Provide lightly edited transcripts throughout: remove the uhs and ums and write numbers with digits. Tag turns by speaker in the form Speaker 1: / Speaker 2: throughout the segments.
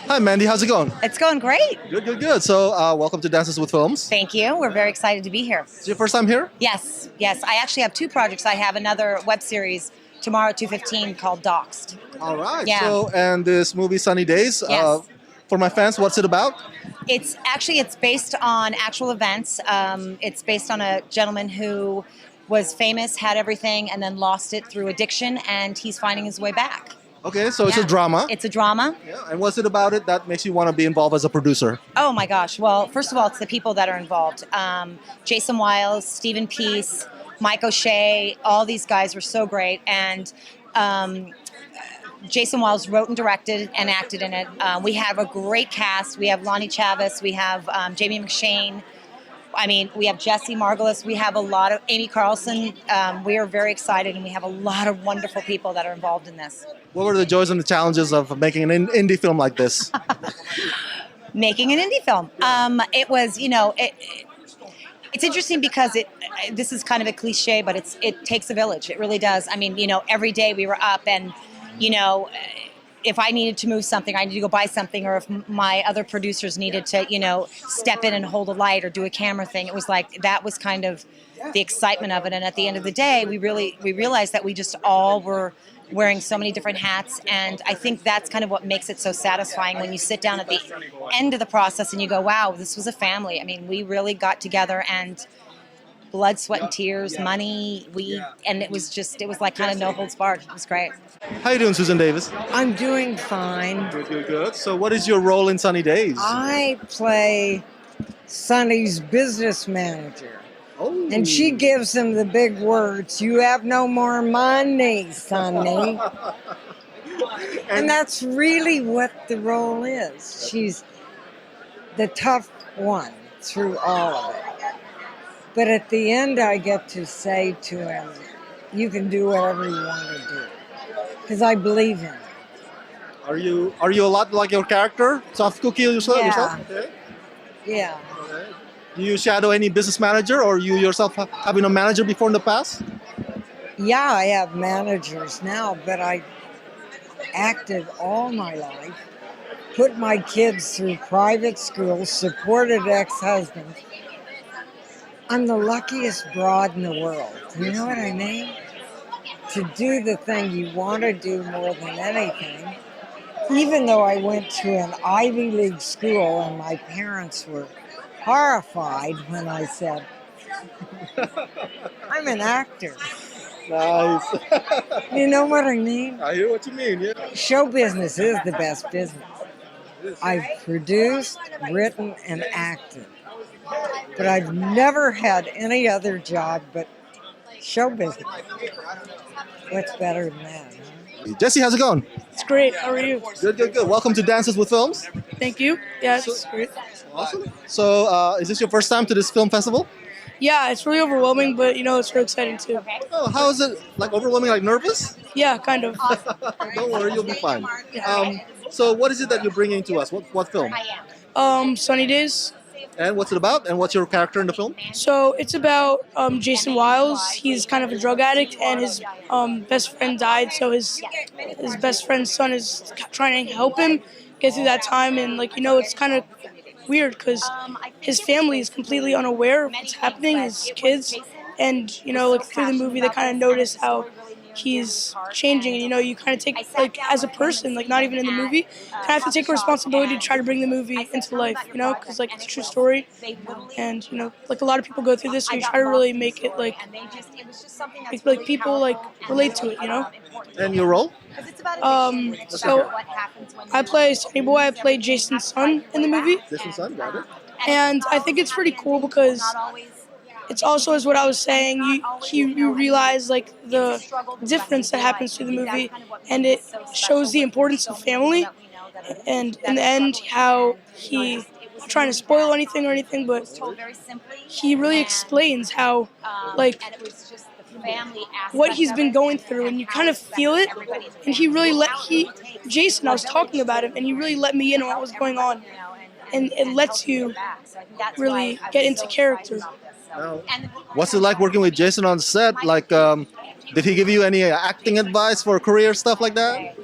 Speaker 1: Hi, Mandy. How's it going?
Speaker 2: It's going great.
Speaker 1: Good, good, good. So, welcome to Dances with Films.
Speaker 2: Thank you. We're very excited to be here.
Speaker 1: Is it your first time here?
Speaker 2: Yes, yes. I actually have two projects. I have another web series tomorrow at 2:15 called Doxed.
Speaker 1: All right.
Speaker 2: Yeah.
Speaker 1: So, and this movie, Sunny Days.
Speaker 2: Yes.
Speaker 1: For my fans, what's it about?
Speaker 2: It's based on actual events. It's based on a gentleman who was famous, had everything, and then lost it through addiction, and he's finding his way back.
Speaker 1: Okay, so it's a
Speaker 2: Yeah.
Speaker 1: drama.
Speaker 2: It's a drama.
Speaker 1: Yeah. And what's it about it that makes you want to be involved as a producer?
Speaker 2: Oh my gosh. Well, first of all, it's the people that are involved. Jason Wiles, Stephen Peace, Mike O'Shea, all these guys were so great. And Jason Wiles wrote and directed and acted in it. We have a great cast. We have Lonnie Chavis. We have Jamie McShane. I mean, we have Jesse Margulis. We have a lot of Amy Carlson. We are very excited, and we have a lot of wonderful people that are involved in this.
Speaker 1: What were the joys and the challenges of making an indie film like this?
Speaker 2: Making an indie film. It was, it's interesting because this is kind of a cliche, but it takes a village. It really does. I mean, every day we were up and, if I needed to move something, I needed to go buy something, or if my other producers needed to, step in and hold a light or do a camera thing, it was like that was kind of the excitement of it. And at the end of the day, we realized that we just all were wearing so many different hats, and I think that's kind of what makes it so satisfying when you sit down at the end of the process and you go, wow, this was a family. I mean, we really got together, and blood, sweat, and tears, money, and it was like kind of no holds barred. It was great.
Speaker 1: How you doing, Susan Davis?
Speaker 3: I'm doing fine.
Speaker 1: Good, good, good. So what is your role in Sunny Days?
Speaker 3: I play Sonny's business manager.
Speaker 1: Oh.
Speaker 3: And she gives him the big words, "You have no more money, Sonny." And that's really what the role is. She's the tough one through all of it. But at the end, I get to say to him, you can do whatever you want to do. Because I believe in it.
Speaker 1: Are you a lot like your character? Soft cookie yourself?
Speaker 3: Yeah.
Speaker 1: Okay.
Speaker 3: Yeah.
Speaker 1: Okay. Do you shadow any business manager, or you yourself having a manager before in the past?
Speaker 3: Yeah, I have managers now, but I acted all my life, put my kids through private schools, supported ex-husbands. I'm the luckiest broad in the world. You know what I mean? To do the thing you want to do more than anything, even though I went to an Ivy League school and my parents were horrified when I said, I'm an actor.
Speaker 1: Nice.
Speaker 3: You know what I mean?
Speaker 1: I hear what you mean, yeah.
Speaker 3: Show business is the best business. I've produced, written, and acted. But I've never had any other job but show business. What's better than that? Huh?
Speaker 1: Jesse, how's it going?
Speaker 4: It's great. How are you?
Speaker 1: Good, good, good. Welcome to Dances with Films.
Speaker 4: Thank you. Yeah, it's great.
Speaker 1: Awesome. So, is this your first time to this film festival?
Speaker 4: Yeah, it's really overwhelming, but it's really exciting too.
Speaker 1: Oh, how is it? Like overwhelming, like nervous?
Speaker 4: Yeah, kind of.
Speaker 1: Don't worry, you'll be fine. So, what is it that you're bringing to us? What film?
Speaker 4: Sunny Days.
Speaker 1: And what's it about? And what's your character in the film?
Speaker 4: So it's about Jason Wiles. He's kind of a drug addict, and his best friend died. So his best friend's son is trying to help him get through that time. And it's kind of weird because his family is completely unaware of what's happening. His kids, and through the movie, they kind of notice how he's changing, and you kind of take, as a person, not even in the movie, kind of have to take a responsibility to try to bring the movie into life, because it's a true story, and a lot of people go through this, so you try to really make it people relate to it,
Speaker 1: And your role?
Speaker 4: So I play Sonny Boy. I play Jason's son in the movie.
Speaker 1: Jason's son, got it.
Speaker 4: And I think it's pretty cool because it's also, as what I was saying, you realize the difference that happens through the movie, and it shows the importance of family, and in the end how he, not trying to spoil anything or anything, but he really explains how what he's been going through, and you kind of feel it, and Jason, I was talking about him, and he really let me in on what was going on, and it lets you really get into character.
Speaker 1: What's it like working with Jason on set? Did he give you any acting advice for career stuff like that?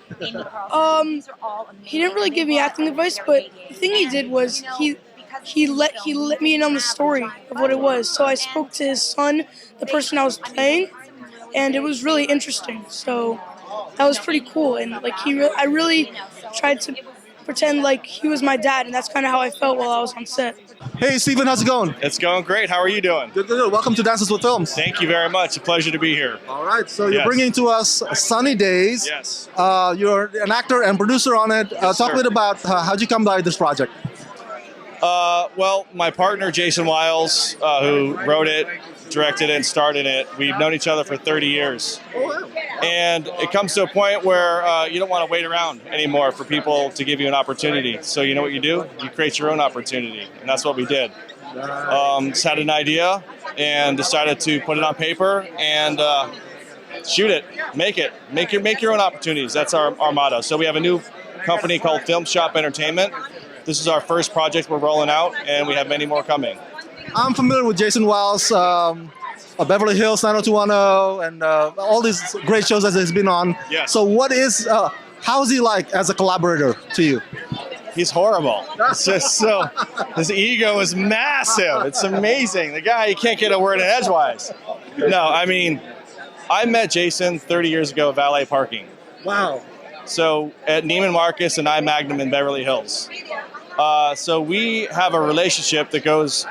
Speaker 4: He didn't really give me acting advice, but the thing he did was he let me in on the story of what it was. So I spoke to his son, the person I was playing, and it was really interesting. So that was pretty cool, and like I really tried to pretend like he was my dad, and that's kind of how I felt while I was on set.
Speaker 1: Hey, Steven, how's it going?
Speaker 5: It's going great. How are you doing?
Speaker 1: Good, good, good. Welcome to Dances with Films.
Speaker 5: Thank you very much. A pleasure to be here.
Speaker 1: All right, so you're
Speaker 5: Yes.
Speaker 1: bringing to us Sunny Days.
Speaker 5: Yes.
Speaker 1: You're an actor and producer on it. Talk a
Speaker 5: sir.
Speaker 1: bit about how'd you come by this project?
Speaker 5: Well, my partner, Jason Williams, who wrote it, directed it, and starred in it, we've known each other for 30 years.
Speaker 1: Oh, wow.
Speaker 5: And it comes to a point where you don't want to wait around anymore for people to give you an opportunity. So you know what you do? You create your own opportunity. And that's what we did. Just had an idea and decided to put it on paper and shoot it, make it. Make your own opportunities. That's our motto. So we have a new company called Film Shop Entertainment. This is our first project we're rolling out, and we have many more coming.
Speaker 1: I'm familiar with Jason Wiles, Beverly Hills 90210, and all these great shows that he's been on.
Speaker 5: Yes.
Speaker 1: So how is he like as a collaborator to you?
Speaker 5: He's horrible. It's just so, his ego is massive. It's amazing. The guy, he can't get a word in edgewise. No, I mean, I met Jason 30 years ago at valet parking.
Speaker 1: Wow.
Speaker 5: So at Neiman Marcus and I Magnum in Beverly Hills. So we have a relationship that goes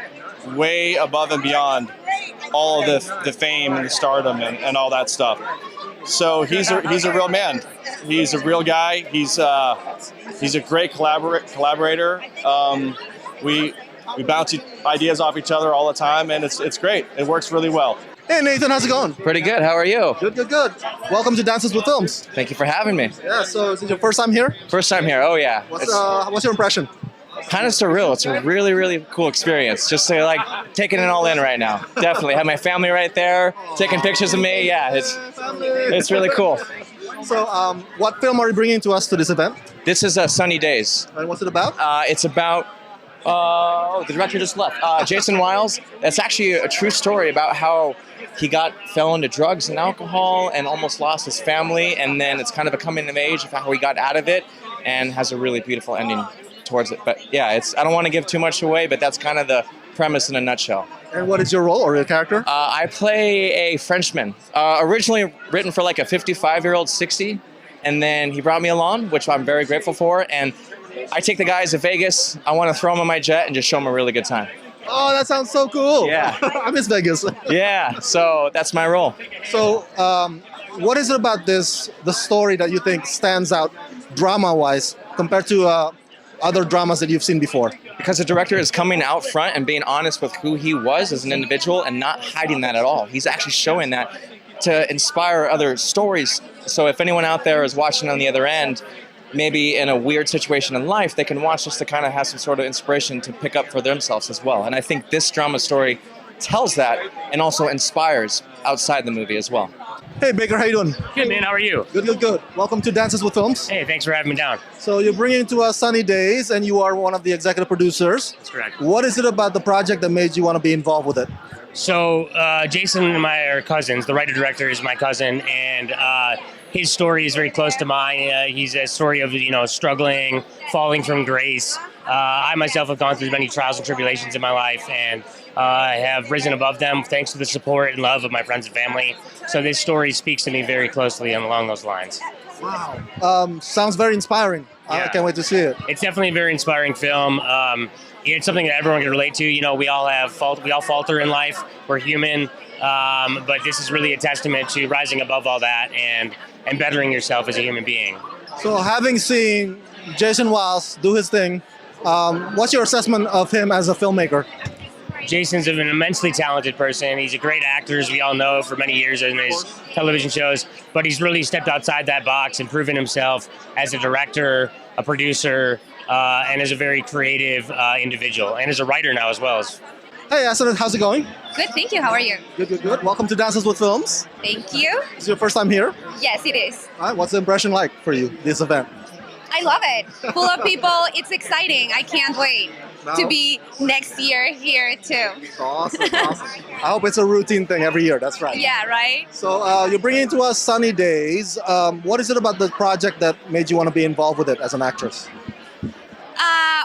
Speaker 5: way above and beyond all of the fame and the stardom and all that stuff. So he's a real man. He's a real guy. He's a great collaborator. We bounce ideas off each other all the time, and it's great. It works really well.
Speaker 1: Hey, Nathan, how's it going?
Speaker 6: Pretty good. How are you?
Speaker 1: Good, good, good. Welcome to Dances with Films.
Speaker 6: Thank you for having me.
Speaker 1: Yeah, so is it your first time here?
Speaker 6: First time here. Oh yeah.
Speaker 1: What's your impression?
Speaker 6: Kind of surreal. It's a really, really cool experience. Just to, like, taking it all in right now. Definitely. Have my family right there, taking pictures of me. Yeah, it's really cool.
Speaker 1: So, what film are you bringing to us to this event?
Speaker 6: This is Sunny Days.
Speaker 1: And what's it about?
Speaker 6: It's about, the director just left. Jason Wiles. That's actually a true story about how he fell into drugs and alcohol and almost lost his family. And then it's kind of a coming of age of how he got out of it, and has a really beautiful ending towards it. But yeah, I don't want to give too much away, but that's kind of the premise in a nutshell.
Speaker 1: And what is your role or your character?
Speaker 6: I play a Frenchman, originally written for like a 55-year-old 60, and then he brought me along, which I'm very grateful for, and I take the guys to Vegas. I want to throw them on my jet and just show them a really good time.
Speaker 1: Oh, that sounds so cool.
Speaker 6: Yeah.
Speaker 1: I miss Vegas.
Speaker 6: Yeah, so that's my role.
Speaker 1: So, what is it about the story that you think stands out drama-wise compared to other dramas that you've seen before?
Speaker 6: Because the director is coming out front and being honest with who he was as an individual and not hiding that at all. He's actually showing that to inspire other stories. So if anyone out there is watching on the other end, maybe in a weird situation in life, they can watch this to kind of have some sort of inspiration to pick up for themselves as well. And I think this drama story tells that and also inspires outside the movie as well.
Speaker 1: Hey, Baker, how you doing?
Speaker 7: Good, man. How are you?
Speaker 1: Good, good, good. Welcome to Dances with Films.
Speaker 7: Hey, thanks for having me down.
Speaker 1: So you're bringing to us Sunny Days, and you are one of the executive producers.
Speaker 7: That's correct.
Speaker 1: What is it about the project that made you want to be involved with it?
Speaker 7: So Jason and I are cousins. The writer-director is my cousin, and his story is very close to mine. He's a story of, struggling, falling from grace. I myself have gone through many trials and tribulations in my life, and I have risen above them thanks to the support and love of my friends and family. So this story speaks to me very closely and along those lines.
Speaker 1: Wow. Sounds very inspiring. I
Speaker 7: Yeah.
Speaker 1: can't wait to see it.
Speaker 7: It's definitely a very inspiring film. It's something that everyone can relate to. We all falter in life. We're human. But this is really a testament to rising above all that and bettering yourself as a human being.
Speaker 1: So having seen Jason Wiles do his thing, what's your assessment of him as a filmmaker?
Speaker 7: Jason's an immensely talented person. He's a great actor, as we all know, for many years in his television shows. But he's really stepped outside that box and proven himself as a director, a producer, and as a very creative individual, and as a writer now as well.
Speaker 1: Hey, Asana, how's it going?
Speaker 8: Good, thank you. How are you?
Speaker 1: Good, good, good. Welcome to Dances with Films.
Speaker 8: Thank you.
Speaker 1: Is your first time here?
Speaker 8: Yes, it is.
Speaker 1: All right, what's the impression like for you, this event?
Speaker 8: I love it. Full of people. It's exciting. I can't wait. to be next year here too.
Speaker 1: Awesome, awesome. I hope it's a routine thing every year. That's right.
Speaker 8: Yeah, right?
Speaker 1: So you're bringing to us Sunny Days. What is it about the project that made you want to be involved with it as an actress?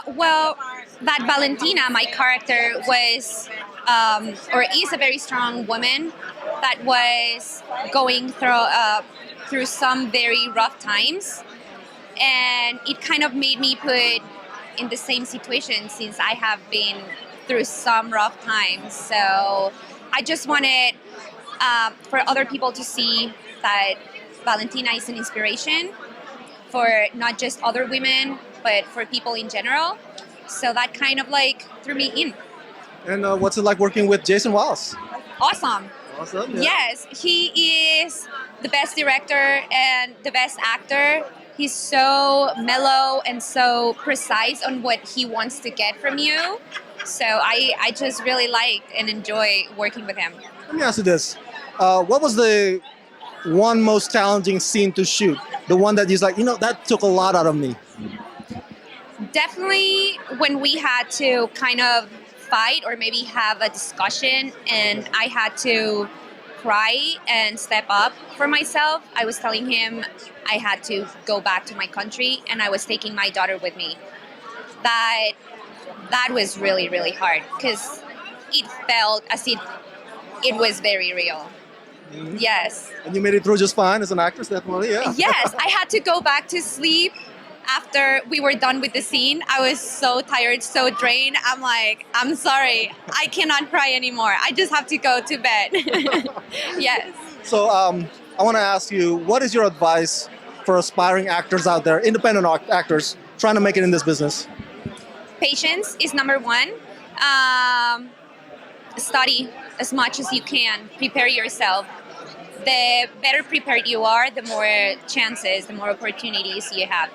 Speaker 8: Well, that Valentina, my character, was or is a very strong woman that was going through some very rough times, and it kind of made me put in the same situation since I have been through some rough times. So I just wanted for other people to see that Valentina is an inspiration for not just other women, but for people in general. So that kind of like threw me in.
Speaker 1: And what's it like working with Jason Wallace?
Speaker 8: Awesome.
Speaker 1: Awesome. Yeah.
Speaker 8: Yes, he is the best director and the best actor. He's so mellow and so precise on what he wants to get from you. So I just really like and enjoy working with him.
Speaker 1: Let me ask you this. What was the one most challenging scene to shoot? The one that he's like, that took a lot out of me.
Speaker 8: Definitely when we had to kind of fight or maybe have a discussion and I had to cry and step up for myself. I was telling him I had to go back to my country and I was taking my daughter with me. That was really, really hard because it felt as if it was very real.
Speaker 1: Mm-hmm.
Speaker 8: Yes.
Speaker 1: And you made it through just fine as an actress, definitely, yeah.
Speaker 8: Yes, I had to go back to sleep after we were done with the scene. I was so tired, so drained. I'm like, I'm sorry, I cannot cry anymore. I just have to go to bed. Yes.
Speaker 1: So I want to ask you, what is your advice for aspiring actors out there, independent actors, trying to make it in this business?
Speaker 8: Patience is number one. Study as much as you can. Prepare yourself. The better prepared you are, the more chances, the more opportunities you have.